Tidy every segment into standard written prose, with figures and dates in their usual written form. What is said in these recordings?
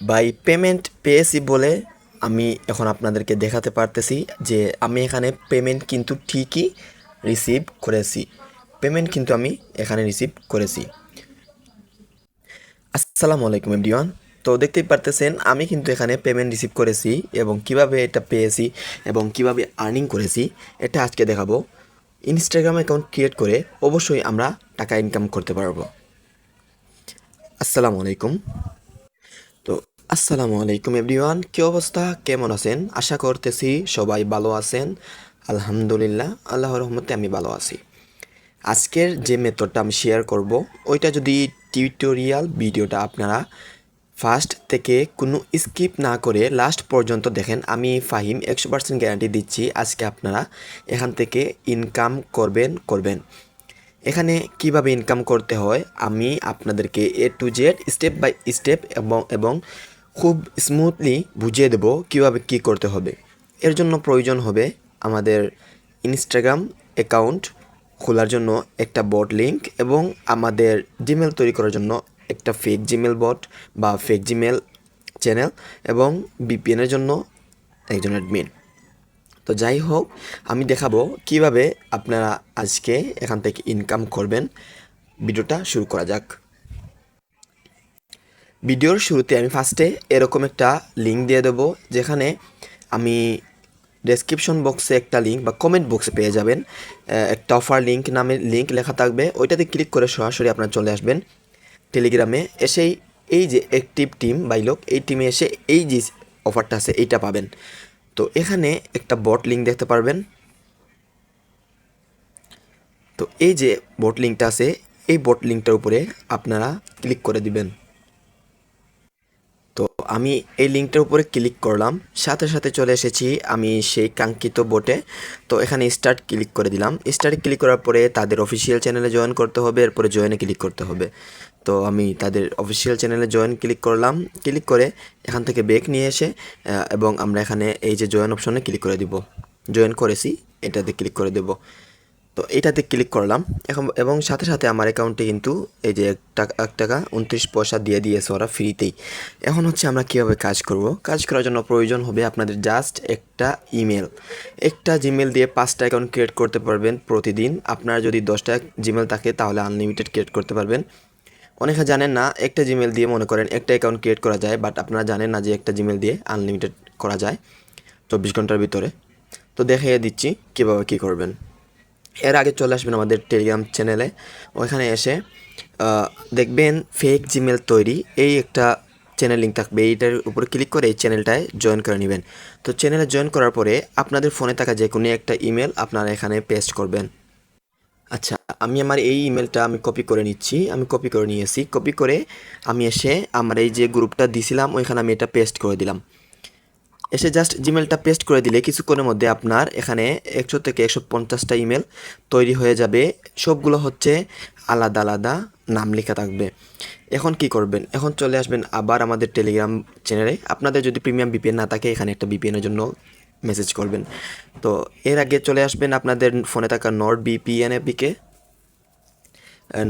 ভাই পেমেন্ট পেয়েছি বলে আমি এখন আপনাদেরকে দেখাতে পারতেছি যে আমি এখানে পেমেন্ট কিন্তু ঠিকই রিসিভ করেছি। পেমেন্ট কিন্তু আমি এখানে রিসিভ করেছি। আসসালামু আলাইকুম এভরিওয়ান। তো দেখতেই পারতেছেন আমি কিন্তু এখানে পেমেন্ট রিসিভ করেছি এবং কিভাবে এটা পেয়েছি এবং কিভাবে আর্নিং করেছি এটা আজকে দেখাবো। ইনস্টাগ্রাম অ্যাকাউন্ট ক্রিয়েট করে অবশ্যই আমরা টাকা ইনকাম করতে পারবো। আসসালামু আলাইকুম। তো আসসালামু আলাইকুম এভরিওয়ান, কি অবস্থা, কেমন আছেন? আশা করতেছি সবাই ভালো আছেন। আলহামদুলিল্লাহ, আল্লাহর রহমতে আমি ভালো আছি। আজকের যে মেথডটা আমি শেয়ার করব ওইটা যদি টিউটোরিয়াল ভিডিওটা আপনারা ফার্স্ট থেকে কোনো স্কিপ না করে লাস্ট পর্যন্ত দেখেন, আমি ফাহিম 100% গ্যারান্টি দিচ্ছি আজকে আপনারা এখান থেকে ইনকাম করবেন। এখানে কিভাবে ইনকাম করতে হয় আমি আপনাদেরকে A to Z step by step এবং খুব স্মুথলি বুঝিয়ে দেব কিভাবে কি করতে হবে। এর জন্য প্রয়োজন হবে আমাদের ইনস্টাগ্রাম অ্যাকাউন্ট খোলার জন্য একটা বট লিঙ্ক এবং আমাদের জিমেল তৈরি করার জন্য একটা ফেক জিমেল বট বা ফেক জিমেল চ্যানেল এবং বিপিএনের জন্য একজন অ্যাডমিন। তো যাই হোক, আমি দেখাবো কিভাবে আপনারা আজকে এখান থেকে ইনকাম করবেন। ভিডিওটা শুরু করা যাক। ভিডিওর শুরুতে আমি ফার্স্টে এরকম একটা লিঙ্ক দিয়ে দেবো, যেখানে আমি ডেসক্রিপশন বক্সে একটা লিঙ্ক বা কমেন্ট বক্সে পেয়ে যাবেন একটা অফার লিঙ্ক নামের লিঙ্ক লেখা থাকবে। ওইটাতে ক্লিক করে সরাসরি আপনারা চলে আসবেন টেলিগ্রামে। এসেই এই যে অ্যাক্টিভ টিম বাইলক, এই টিমে এসে এই যে অফারটা আছে এইটা পাবেন। তো এখানে একটা বট লিঙ্ক দেখতে পারবেন। তো এই যে বট লিঙ্কটা আছে, এই বট লিঙ্কটার উপরে আপনারা ক্লিক করে দিবেন। তো আমি এই লিঙ্কটার উপরে ক্লিক করলাম, সাথে সাথে চলে এসেছি আমি সেই কাঙ্ক্ষিত বোটে। তো এখানে স্টার্ট ক্লিক করে দিলাম। স্টার্টে ক্লিক করার পরে তাদের অফিসিয়াল চ্যানেলে জয়েন করতে হবে, এরপরে জয়েনে ক্লিক করতে হবে। তো আমি তাদের অফিসিয়াল চ্যানেলে জয়েন ক্লিক করলাম। ক্লিক করে এখান থেকে ব্যাক নিয়ে এসে এবং আমরা এখানে এই যে জয়েন অপশনে ক্লিক করে দিব। জয়েন করেছি, এটাতে ক্লিক করে দেব। তো এটাতে ক্লিক করলাম এখন এবং সাথে সাথে আমার অ্যাকাউন্টে কিন্তু এই যে 1 টাকা 29 পয়সা দিয়ে দিয়েছে ওরা ফ্রিতেই। এখন হচ্ছে আমরা কীভাবে কাজ করব। কাজ করার জন্য প্রয়োজন হবে আপনাদের জাস্ট একটা ইমেল। একটা জিমেল দিয়ে 5টা অ্যাকাউন্ট ক্রিয়েট করতে পারবেন প্রতিদিন। আপনার যদি 10টা জিমেল থাকে তাহলে আনলিমিটেড ক্রিয়েট করতে পারবেন। অনেকে জানেন না একটা জিমেল দিয়ে মনে করেন একটা অ্যাকাউন্ট ক্রিয়েট করা যায়, বাট আপনারা জানেন না যে একটা জিমেল দিয়ে আনলিমিটেড করা যায় 24 ঘন্টার ভিতরে। তো দেখিয়ে দিচ্ছি কীভাবে কী করবেন। এর আগে চলে আসবেন আমাদের টেলিগ্রাম চ্যানেলে। ওইখানে এসে দেখবেন ফেক জিমেল তৈরি এই একটা চ্যানেল লিঙ্ক থাকবে, এইটার উপরে ক্লিক করে এই চ্যানেলটায় জয়েন করে নেবেন। তো চ্যানেলে জয়েন করার পরে আপনাদের ফোনে থাকা যে কোনো একটা ইমেল আপনারা এখানে পেস্ট করবেন। আচ্ছা, আমি আমার এই ইমেলটা আমি কপি করে নিচ্ছি। আমি কপি করে নিয়েছি। কপি করে আমি এসে আমার এই যে গ্রুপটা দিছিলাম ওইখানে আমি এটা পেস্ট করে দিলাম। এসে জাস্ট জিমেলটা পেস্ট করে দিলে কিছুক্ষণের মধ্যে আপনার এখানে 100 থেকে 150টা ইমেল তৈরি হয়ে যাবে। সবগুলো হচ্ছে আলাদা আলাদা নাম লেখা থাকবে। এখন কি করবেন, এখন চলে আসবেন আবার আমাদের টেলিগ্রাম চ্যানেলে। আপনাদের যদি প্রিমিয়াম বিপিএন না থাকে এখানে একটা বিপিএনের জন্য মেসেজ করবেন। তো এর আগে চলে আসবেন আপনাদের ফোনে থাকা নর্ড বিপিএন অ্যাপিকে।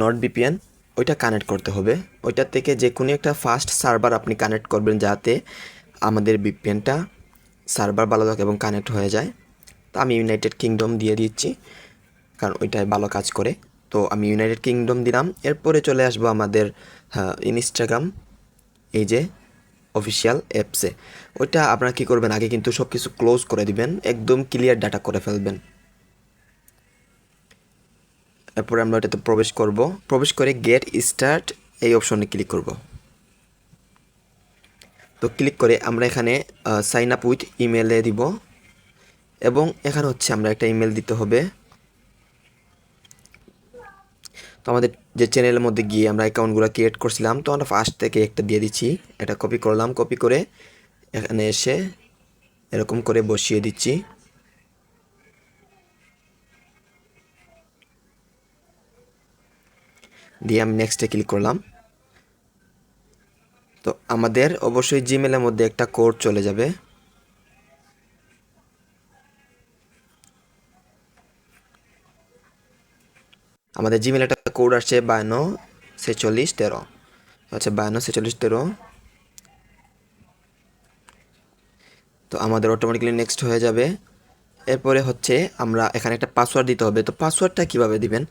নর্ড বিপিএন ওইটা কানেক্ট করতে হবে। ওইটার থেকে যে কোনো একটা ফাস্ট সার্ভার আপনি কানেক্ট করবেন যাতে আমাদের বিপিএনটা সার্ভার ভালো থাকে এবং কানেক্ট হয়ে যায়। তো আমি ইউনাইটেড কিংডম দিয়ে দিচ্ছি, কারণ ওইটাই ভালো কাজ করে। তো আমি ইউনাইটেড কিংডম দিলাম। এরপরে চলে আসবো আমাদের ইনস্টাগ্রাম এই যে অফিসিয়াল অ্যাপসে। ওইটা আপনারা কী করবেন, আগে কিন্তু সব কিছু ক্লোজ করে দিবেন, একদম ক্লিয়ার ডাটা করে ফেলবেন। এরপরে আমরা ওটাতে প্রবেশ করব। প্রবেশ করে গেট স্টার্ট এই অপশনে ক্লিক করব। তো ক্লিক করে আমরা এখানে সাইন আপ উইথ ইমেলে দিব এবং এখানে হচ্ছে আমরা একটা ইমেল দিতে হবে। তো আমাদের যে চ্যানেলের মধ্যে গিয়ে আমরা অ্যাকাউন্টগুলো ক্রিয়েট করছিলাম, তো আমরা ফার্স্ট থেকে একটা দিয়ে দিচ্ছি। এটা কপি করলাম, কপি করে এখানে এসে এরকম করে বসিয়ে দিচ্ছি। দিয়ে আমি নেক্সটে ক্লিক করলাম। তো আমাদের অবশ্যই জিমেলের মধ্যে একটা কোড চলে যাবে। আমাদের জিমেলে একটা কোড আসছে 52 46 13, আচ্ছা 52 46 13। তো আমাদের অটোমেটিক্যালি নেক্সট হয়ে যাবে। এরপরে হচ্ছে আমরা এখানে একটা পাসওয়ার্ড দিতে হবে। তো পাসওয়ার্ডটা কীভাবে দিবেন,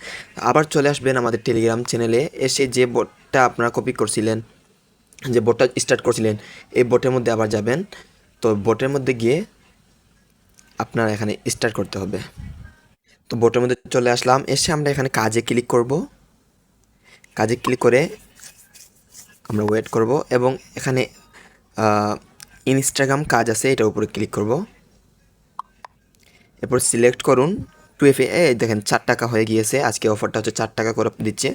আবার চলে আসবেন আমাদের টেলিগ্রাম চ্যানেলে, এসে যে বোটটা আপনারা কপি করছিলেন, যে বোটটা স্টার্ট করছিলেন, এই বোটের মধ্যে আবার যাবেন। তো বোটের মধ্যে গিয়ে আপনারা এখানে স্টার্ট করতে হবে। তো বোটের মধ্যে চলে আসলাম, এসে আমরা এখানে কাজে ক্লিক করব। কাজে ক্লিক করে আমরা ওয়েট করব এবং এখানে ইনস্টাগ্রাম কাজ আছে, এটার উপরে ক্লিক করব। এরপর সিলেক্ট করুন 2FA। দেখেন 4 টাকা হয়ে গিয়েছে, আজকে অফারটা হচ্ছে 4 টাকা করে দিচ্ছে।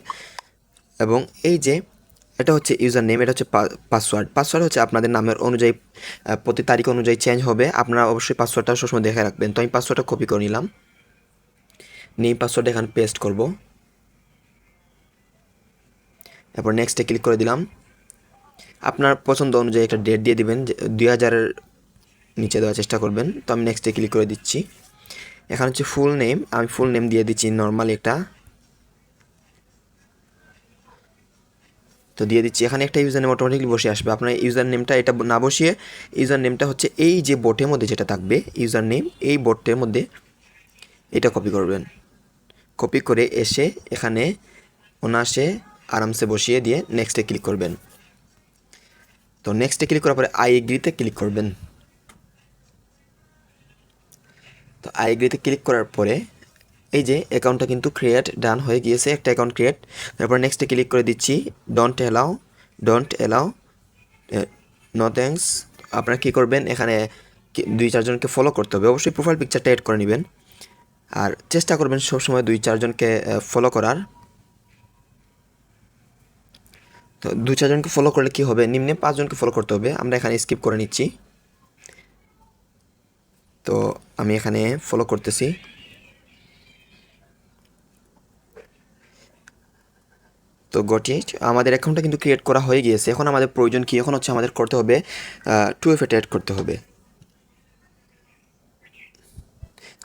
এবং এই যে এটা হচ্ছে ইউজার নেম, এটা হচ্ছে পাসওয়ার্ড। পাসওয়ার্ড হচ্ছে আপনাদের নামের অনুযায়ী প্রতি তারিখ অনুযায়ী চেঞ্জ হবে। আপনারা অবশ্যই পাসওয়ার্ডটা সবসময় দেখে রাখবেন। তো আমি পাসওয়ার্ডটা কপি করে নিলাম, নিয়ে পাসওয়ার্ডটা এখানে পেস্ট করব। এরপর নেক্সটে ক্লিক করে দিলাম। আপনার পছন্দ অনুযায়ী একটা ডেট দিয়ে দিবেন, যে 2000-এর নিচে দেওয়ার চেষ্টা করবেন। তো আমি নেক্সটে ক্লিক করে দিচ্ছি। এখানে হচ্ছে ফুল নেম, আমি ফুল নেম দিয়ে দিচ্ছি নর্মাল একটা। তো দিয়ে দিচ্ছি, এখানে একটা ইউজার নেম অটোমেটিকলি বসে আসবে। আপনার ইউজার নেমটা এটা না বসিয়ে ইউজার নেমটা হচ্ছে এই যে বোটের মধ্যে যেটা থাকবে ইউজার নেম, এই বোটের মধ্যে এটা কপি করবেন। কপি করে এসে এখানে অনায়াসে আরামসে বসিয়ে দিয়ে নেক্সটে ক্লিক করবেন। তো নেক্সটে ক্লিক করার পরে আই এগ্রিতে ক্লিক করবেন। তো আই এগ্রিতে ক্লিক করার পরে এই যে অ্যাকাউন্টটা কিন্তু ক্রিয়েট ডান হয়ে গিয়েছে, একটা অ্যাকাউন্ট ক্রিয়েট। তারপর নেক্সটে ক্লিক করে দিচ্ছি, ডোন্ট অ্যালাউ নো থ্যাঙ্কস। আপনারা কী করবেন, এখানে 2-4 জনকে ফলো করতে হবে। অবশ্যই প্রোফাইল পিকচারটা অ্যাড করে নেবেন, আর চেষ্টা করবেন সবসময় 2-4 জনকে ফলো করার। তো 2-4 জনকে ফলো করলে কী হবে, নিম্নে 5 জনকে ফলো করতে হবে। আমরা এখানে স্কিপ করে নিচ্ছি। তো আমি এখানে ফলো করতেছি। তো গট ইট, আমাদের অ্যাকাউন্টটা কিন্তু ক্রিয়েট করা হয়ে গিয়েছে। এখন আমাদের প্রয়োজন কি, এখন হচ্ছে আমাদের করতে হবে 2FA অ্যাড করতে হবে।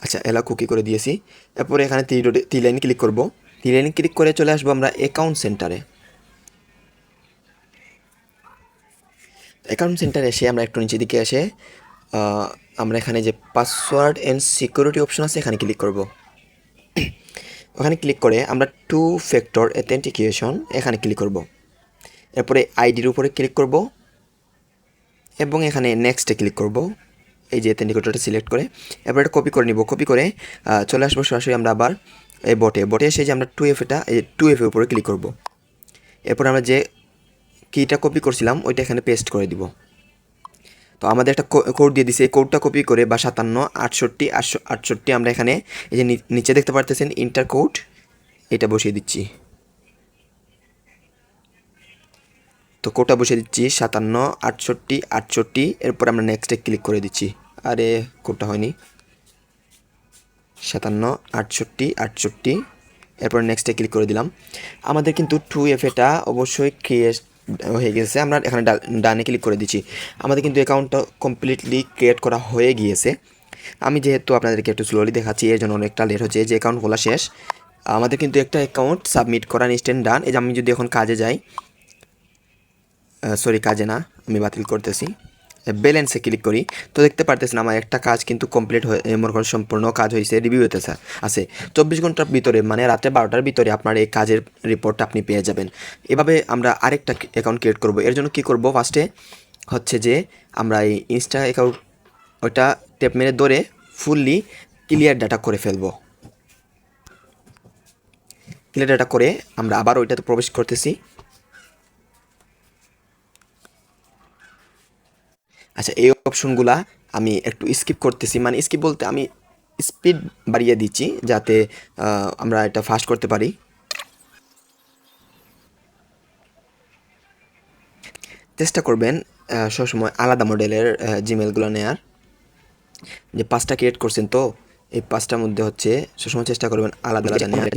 আচ্ছা, এলা কুকি করে দিয়েছি। এরপরে এখানে 3 লাইন ক্লিক করব। 3 লাইন ক্লিক করে চলে আসবো আমরা অ্যাকাউন্ট সেন্টারে। অ্যাকাউন্ট সেন্টারে এসে আমরা একটু নিচের দিকে এসে আমরা এখানে যে পাসওয়ার্ড অ্যান্ড সিকিউরিটি অপশন আছে এখানে ক্লিক করব। ওখানে ক্লিক করে আমরা 2 ফ্যাক্টর অথেন্টিকেশন এখানে ক্লিক করব। এরপরে আইডির উপরে ক্লিক করব এবং এখানে নেক্সটে ক্লিক করব, এই যে অথেন্টিকেটরটা সিলেক্ট করে। এরপর এটা কপি করে নিব। কপি করে চলে আসবো সরাসরি আমরা আবার এই বটে এসে যে আমরা 2FAটা এই 2FA উপরে ক্লিক করব। এরপর আমরা যে কিটা কপি করছিলাম ওইটা এখানে পেস্ট করে দিব। তো আমাদের একটা কোড দিয়ে দিছে, এই কোডটা কপি করে বা 57 68 আমরা এখানে এই যে নিচে দেখতে পারতেছেন ইন্টার কোড, এটা বসিয়ে দিচ্ছি। তো কোডটা বসিয়ে দিচ্ছি 57 68 68। এরপর আমরা নেক্সটে ক্লিক করে দিচ্ছি। আরে কোডটা হয়নি, 57 68 68। এরপর নেক্সটে ক্লিক করে দিলাম। আমাদের কিন্তু 2FAটা অবশ্যই ক্রিয়েট হয়ে গেছে। আমরা এখানে ডানে ক্লিক করে দিচ্ছি। আমাদের কিন্তু অ্যাকাউন্টটা কমপ্লিটলি ক্রিয়েট করা হয়ে গিয়েছে। আমি যেহেতু আপনাদেরকে একটু স্লোলি দেখাচ্ছি এর জন্য অনেকটা লেট হচ্ছে, যে অ্যাকাউন্ট খোলা শেষ। আমাদের কিন্তু একটা অ্যাকাউন্ট সাবমিট করা ইনস্ট্যান্ট ডান। এই যে আমি যদি এখন কাজে যাই, সরি কাজে না, আমি বাতিল করতেছি, ব্যালেন্সে ক্লিক করি, তো দেখতে পারতেছেন আমার একটা কাজ কিন্তু কমপ্লিট হয়ে মনে করেন সম্পূর্ণ কাজ হয়েছে, রিভিউ হতেছে আছে। 24 ঘন্টার ভিতরে মানে রাত্রে 12টার ভিতরে আপনার এই কাজের রিপোর্টটা আপনি পেয়ে যাবেন। এভাবে আমরা আরেকটা অ্যাকাউন্ট ক্রিয়েট করব। এর জন্য কী করব, ফার্স্টে হচ্ছে যে আমরা এই ইনস্টা অ্যাকাউন্ট ওইটা ট্যাপ মেরে ধরে ফুললি ক্লিয়ার ডাটা করে ফেলবো। ক্লিয়ার ডাটা করে আমরা আবার ওইটাতে প্রবেশ করতেছি। আচ্ছা, এই অপশনগুলা আমি একটু স্কিপ করতেছি, মানে স্কিপ বলতে আমি স্পিড বাড়িয়ে দিচ্ছি যাতে আমরা এটা ফাস্ট করতে পারি। চেষ্টা করবেন সবসময় আলাদা মডেলের জিমেলগুলো নেয়ার। যে 5টা ক্রিয়েট করছেন, তো এই 5টার মধ্যে হচ্ছে সবসময় চেষ্টা করবেন আলাদা আলাদা নেওয়ার।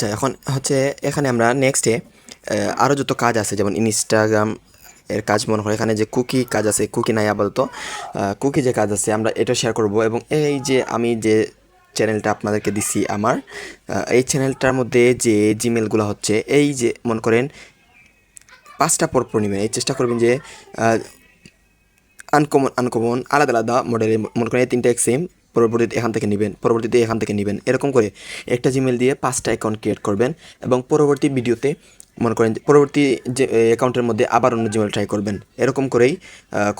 আচ্ছা, এখন হচ্ছে এখানে আমরা নেক্সটে আরও যত কাজ আছে, যেমন ইনস্টাগ্রাম এর কাজ, মনে হয় এখানে যে কুকি কাজ আছে, কুকি নাই আপাতত, কুকি যে কাজ আছে আমরা এটা শেয়ার করব। এবং এই যে আমি যে চ্যানেলটা আপনাদেরকে দিছি আমার, এই চ্যানেলটার মধ্যে যে জিমেলগুলো হচ্ছে, এই যে মনে করেন 5টা পরপর নেবেন, এই চেষ্টা করবেন যে আনকমন আনকমন আলাদা আলাদা মডেলের, মনে করেন এই 3টা সেম, পরবর্তীতে এখান থেকে নেবেন, পরবর্তীতে এখান থেকে নেবেন, এরকম করে একটা জিমেল দিয়ে 5টা অ্যাকাউন্ট ক্রিয়েট করবেন। এবং পরবর্তী ভিডিওতে মনে করেন পরবর্তী যে অ্যাকাউন্টের মধ্যে আবার অন্য জিমেল ট্রাই করবেন, এরকম করেই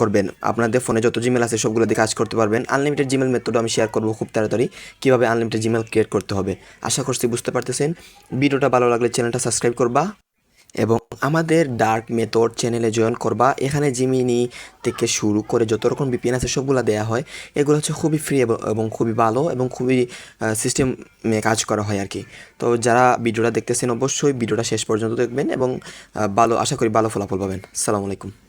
করবেন। আপনাদের ফোনে যত জিমেল আছে সবগুলো দিয়ে কাজ করতে পারবেন। আনলিমিটেড জিমেল মেথড আমি শেয়ার করবো খুব তাড়াতাড়ি, কীভাবে আনলিমিটেড জিমেল ক্রিয়েট করতে হবে। আশা করছি বুঝতে পারতেছেন। ভিডিওটা ভালো লাগলে চ্যানেলটা সাবস্ক্রাইব করবা এবং আমাদের ডার্ক মেথড চ্যানেলে জয়েন করবা। এখানে জিমিনি থেকে শুরু করে যত রকম ভিপিএন আছে সবগুলো দেওয়া হয়। এগুলো হচ্ছে খুবই ফ্রি এবং খুবই ভালো এবং খুবই সিস্টেমে কাজ করা হয় আর কি। তো যারা ভিডিওটা দেখতেছেন অবশ্যই ভিডিওটা শেষ পর্যন্ত দেখবেন এবং ভালো, আশা করি ভালো ফলাফল পাবেন। আসসালামু আলাইকুম।